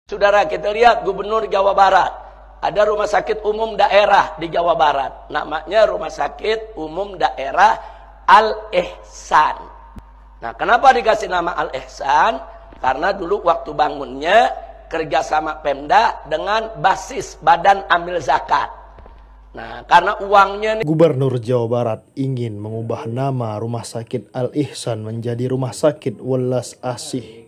Saudara, kita lihat Gubernur Jawa Barat. Ada rumah sakit umum daerah di Jawa Barat. Namanya Rumah Sakit Umum Daerah Al-Ihsan. Nah, kenapa dikasih nama Al-Ihsan? Karena dulu waktu bangunnya kerjasama Pemda dengan basis Badan Amil Zakat. Nah, karena uangnya Gubernur Jawa Barat ingin mengubah nama Rumah Sakit Al-Ihsan menjadi Rumah Sakit Welas Asih.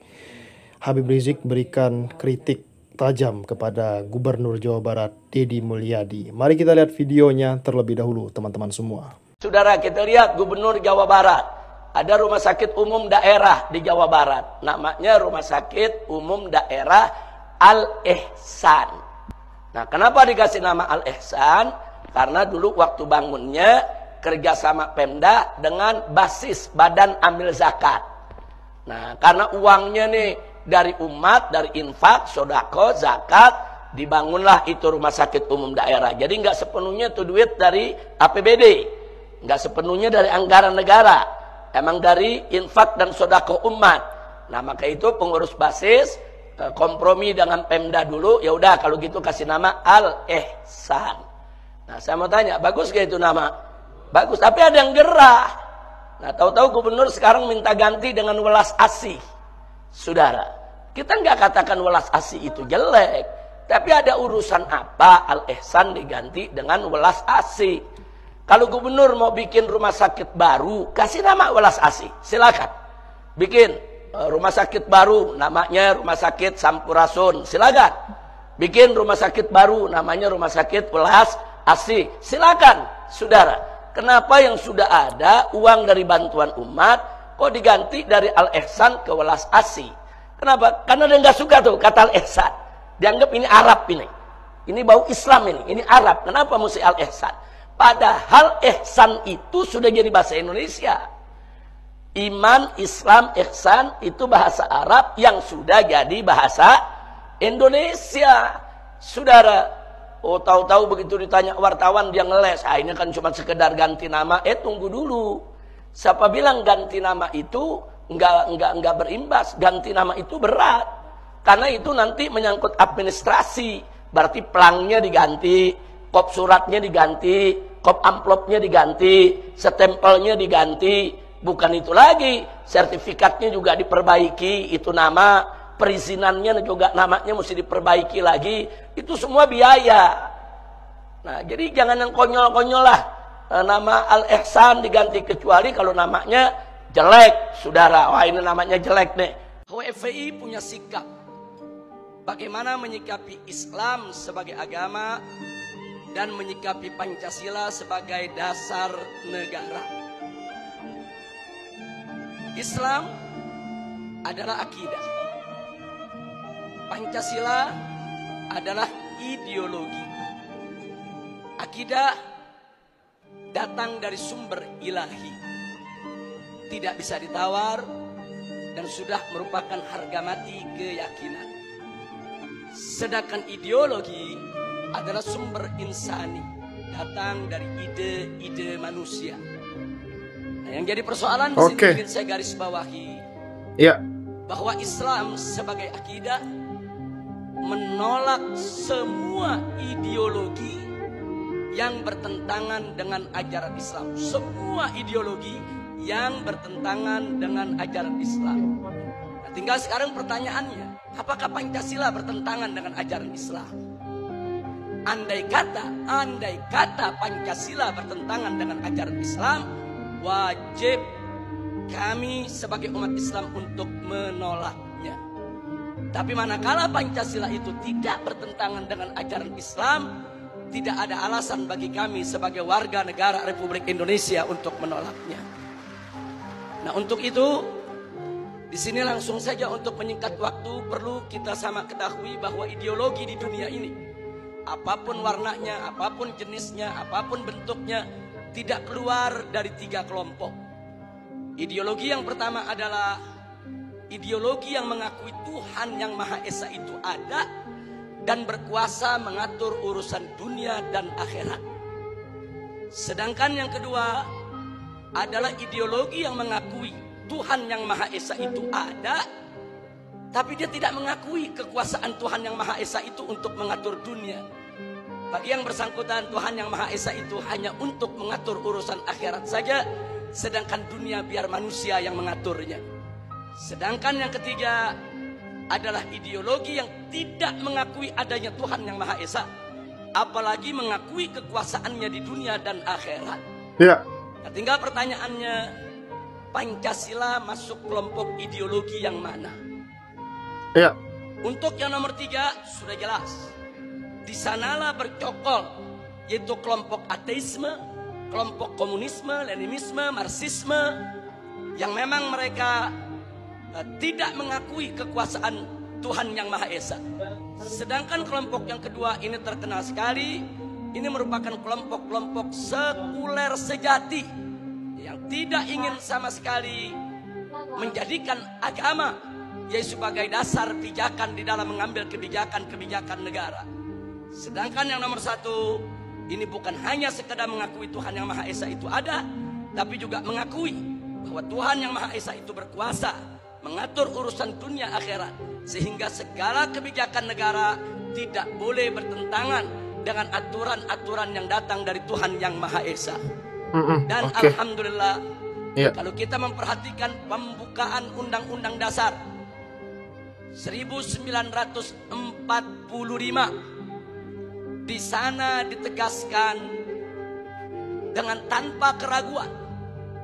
Habib Rizik berikan kritik tajam kepada Gubernur Jawa Barat Deddy Mulyadi. Mari kita lihat videonya terlebih dahulu, teman-teman semua. Saudara, kita lihat Gubernur Jawa Barat. Ada rumah sakit umum daerah di Jawa Barat. Namanya Rumah Sakit Umum Daerah Al-Ihsan. Nah, kenapa dikasih nama Al-Ihsan? Karena dulu waktu bangunnya kerjasama Pemda dengan basis Badan Amil Zakat. Nah, karena uangnya nih dari umat, dari infak, sodako, zakat, dibangunlah itu rumah sakit umum daerah. Jadi nggak sepenuhnya itu duit dari APBD, nggak sepenuhnya dari anggaran negara, emang dari infak dan sodako umat. Nah, maka itu pengurus basis kompromi dengan Pemda dulu. Ya udah, kalau gitu kasih nama Al-Ihsan. Nah, saya mau tanya, bagus gak itu nama? Bagus, tapi ada yang gerah. Nah, tahu-tahu gubernur sekarang minta ganti dengan Welas Asih. Saudara, kita nggak katakan Welas Asih itu jelek, tapi ada urusan apa Al-Ihsan diganti dengan Welas Asih? Kalau gubernur mau bikin rumah sakit baru, kasih nama Welas Asih, silakan. Bikin rumah sakit baru, namanya Rumah Sakit Sampurasun, silakan. Bikin rumah sakit baru, namanya Rumah Sakit Welas Asih, silakan. Saudara, kenapa yang sudah ada uang dari bantuan umat kok diganti dari Al-Ihsan ke Welas Asih? Kenapa? Karena dia nggak suka tuh kata Al-Ihsan. Dianggap ini Arab ini. Ini bau Islam ini Arab. Kenapa mesti Al-Ihsan? Padahal ihsan itu sudah jadi bahasa Indonesia. Iman, Islam, ihsan itu bahasa Arab yang sudah jadi bahasa Indonesia. Saudara, tahu-tahu begitu ditanya wartawan dia ngeles. Ini kan cuma sekedar ganti nama. Tunggu dulu. Siapa bilang ganti nama itu enggak berimbas? Ganti nama itu berat. Karena itu nanti menyangkut administrasi. Berarti pelangnya diganti, kop suratnya diganti, kop amplopnya diganti, stempelnya diganti. Bukan itu lagi, sertifikatnya juga diperbaiki, itu nama, perizinannya juga namanya mesti diperbaiki lagi. Itu semua biaya. Nah, jadi jangan yang konyol-konyol lah. Nama Al-Ihsan diganti kecuali kalau namanya jelek, saudara. Wah, ini namanya jelek nih. FPI punya sikap bagaimana menyikapi Islam sebagai agama dan menyikapi Pancasila sebagai dasar negara. Islam adalah akidah. Pancasila adalah ideologi. Akidah datang dari sumber ilahi, tidak bisa ditawar dan sudah merupakan harga mati keyakinan. Sedangkan ideologi adalah sumber insani, datang dari ide-ide manusia. Nah, yang jadi persoalan di sini ingin saya garis bawahi, bahwa Islam sebagai akidah menolak semua ideologi yang bertentangan dengan ajaran Islam. Semua ideologi yang bertentangan dengan ajaran Islam. Nah, tinggal sekarang pertanyaannya, apakah Pancasila bertentangan dengan ajaran Islam? Andai kata Pancasila bertentangan dengan ajaran Islam, wajib kami sebagai umat Islam untuk menolaknya. Tapi manakala Pancasila itu tidak bertentangan dengan ajaran Islam, tidak ada alasan bagi kami sebagai warga negara Republik Indonesia untuk menolaknya. Nah, untuk itu di sini langsung saja untuk menyingkat waktu perlu kita sama ketahui bahwa ideologi di dunia ini, apapun warnanya, apapun jenisnya, apapun bentuknya, tidak keluar dari 3 kelompok. Ideologi yang pertama adalah ideologi yang mengakui Tuhan yang Maha Esa itu ada dan berkuasa mengatur urusan dunia dan akhirat. Sedangkan yang kedua adalah ideologi yang mengakui Tuhan yang Maha Esa itu ada Tapi dia tidak mengakui kekuasaan Tuhan yang Maha Esa itu untuk mengatur dunia. Bagi yang bersangkutan, Tuhan yang Maha Esa itu hanya untuk mengatur urusan akhirat saja, sedangkan dunia biar manusia yang mengaturnya. Sedangkan yang ketiga adalah ideologi yang tidak mengakui adanya Tuhan yang Maha Esa, apalagi mengakui kekuasaannya di dunia dan akhirat. Ya. Nah, tinggal pertanyaannya, Pancasila masuk kelompok ideologi yang mana? Ya. Untuk yang nomor 3 sudah jelas. Di sanalah bercokol, yaitu kelompok ateisme, kelompok komunisme, leninisme, marxisme, yang memang mereka tidak mengakui kekuasaan Tuhan yang Maha Esa. Sedangkan kelompok yang kedua ini terkenal sekali. Ini merupakan kelompok-kelompok sekuler sejati yang tidak ingin sama sekali menjadikan agama yaitu sebagai dasar pijakan di dalam mengambil kebijakan-kebijakan negara. Sedangkan yang nomor 1 ini bukan hanya sekedar mengakui Tuhan yang Maha Esa itu ada, tapi juga mengakui bahwa Tuhan yang Maha Esa itu berkuasa mengatur urusan dunia akhirat, sehingga segala kebijakan negara tidak boleh bertentangan dengan aturan-aturan yang datang dari Tuhan yang Maha Esa. Dan alhamdulillah, kalau kita memperhatikan pembukaan Undang-Undang Dasar 1945, di sana ditegaskan dengan tanpa keraguan.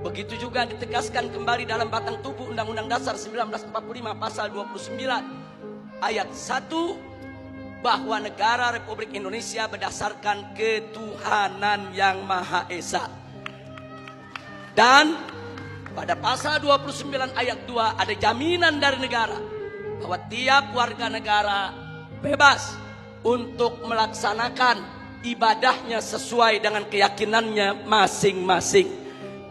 Begitu juga ditegaskan kembali dalam batang tubuh Undang-Undang Dasar 1945 pasal 29 ayat 1, bahwa negara Republik Indonesia berdasarkan ketuhanan yang Maha Esa. Dan pada pasal 29 ayat 2 ada jaminan dari negara bahwa tiap warga negara bebas untuk melaksanakan ibadahnya sesuai dengan keyakinannya masing-masing.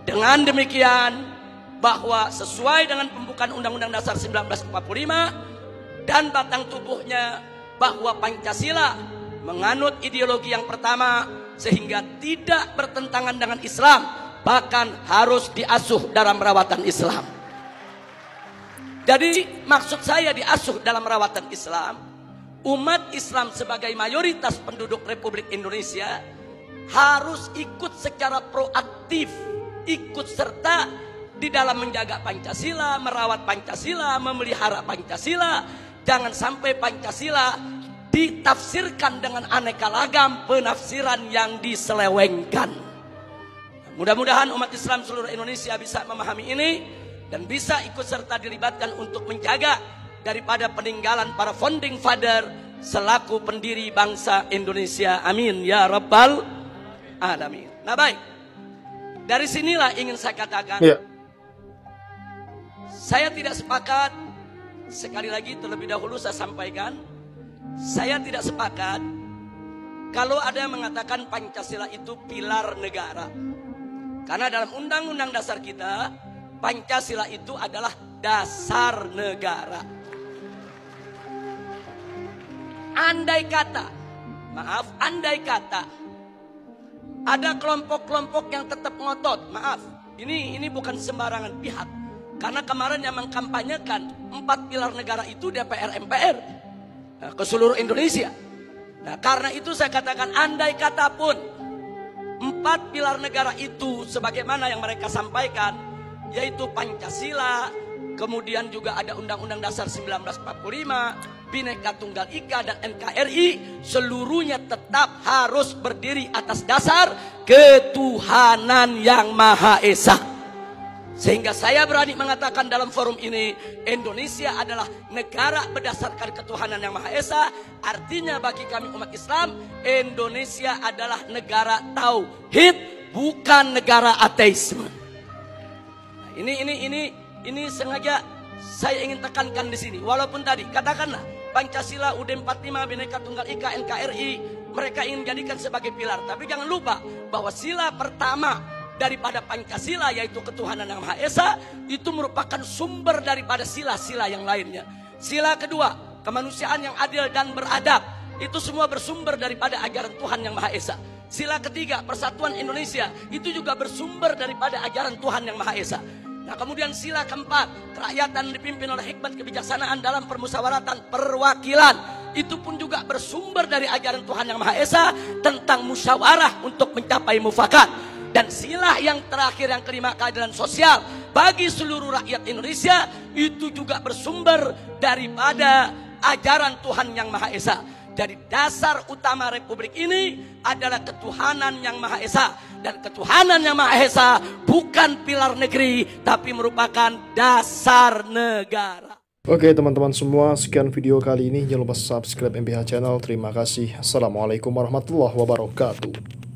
Dengan demikian, bahwa sesuai dengan pembukaan Undang-Undang Dasar 1945 dan batang tubuhnya, bahwa Pancasila menganut ideologi yang pertama sehingga tidak bertentangan dengan Islam, bahkan harus diasuh dalam rawatan Islam. Jadi maksud saya diasuh dalam rawatan Islam, umat Islam sebagai mayoritas penduduk Republik Indonesia harus ikut secara proaktif, ikut serta di dalam menjaga Pancasila, merawat Pancasila, memelihara Pancasila. Jangan sampai Pancasila ditafsirkan dengan aneka ragam penafsiran yang diselewengkan. Mudah-mudahan umat Islam seluruh Indonesia bisa memahami ini dan bisa ikut serta dilibatkan untuk menjaga daripada peninggalan para founding father selaku pendiri bangsa Indonesia. Amin ya rabbal alamin. Nah baik, dari sinilah ingin saya katakan, saya tidak sepakat. Sekali lagi terlebih dahulu saya sampaikan, saya tidak sepakat kalau ada yang mengatakan Pancasila itu pilar negara. Karena dalam Undang-Undang Dasar kita, Pancasila itu adalah dasar negara. Andai kata ada kelompok-kelompok yang tetap ngotot, ini bukan sembarangan pihak. Karena kemarin yang mengkampanyekan 4 pilar negara itu DPR MPR ke seluruh Indonesia. Nah, karena itu saya katakan, andai kata pun 4 pilar negara itu sebagaimana yang mereka sampaikan, yaitu Pancasila, kemudian juga ada Undang-Undang Dasar 1945, Bhinneka Tunggal Ika dan NKRI, seluruhnya tetap harus berdiri atas dasar ketuhanan yang Maha Esa. Sehingga saya berani mengatakan dalam forum ini, Indonesia adalah negara berdasarkan ketuhanan yang Maha Esa. Artinya bagi kami umat Islam, Indonesia adalah negara tauhid, bukan negara ateisme. Nah, ini sengaja saya ingin tekankan di sini. Walaupun tadi katakanlah Pancasila, UUD 45, Bhinneka Tunggal Ika, NKRI, mereka ingin jadikan sebagai pilar. Tapi jangan lupa bahwa sila pertama daripada Pancasila, yaitu ketuhanan yang Maha Esa, itu merupakan sumber daripada sila-sila yang lainnya. Sila kedua, kemanusiaan yang adil dan beradab, itu semua bersumber daripada ajaran Tuhan yang Maha Esa. Sila ketiga, persatuan Indonesia, itu juga bersumber daripada ajaran Tuhan yang Maha Esa. Nah, kemudian sila keempat, kerakyatan dipimpin oleh hikmat kebijaksanaan dalam permusyawaratan perwakilan. Itu pun juga bersumber dari ajaran Tuhan Yang Maha Esa tentang musyawarah untuk mencapai mufakat. Dan sila yang terakhir, yang kelima, keadilan sosial bagi seluruh rakyat Indonesia, itu juga bersumber daripada ajaran Tuhan Yang Maha Esa. Jadi dasar utama republik ini adalah ketuhanan Yang Maha Esa. Dan ketuhanan Yang Maha Esa bukan pilar negeri, tapi merupakan dasar negara. Oke teman-teman semua, sekian video kali ini. Jangan lupa subscribe MBH Channel. Terima kasih. Assalamualaikum warahmatullahi wabarakatuh.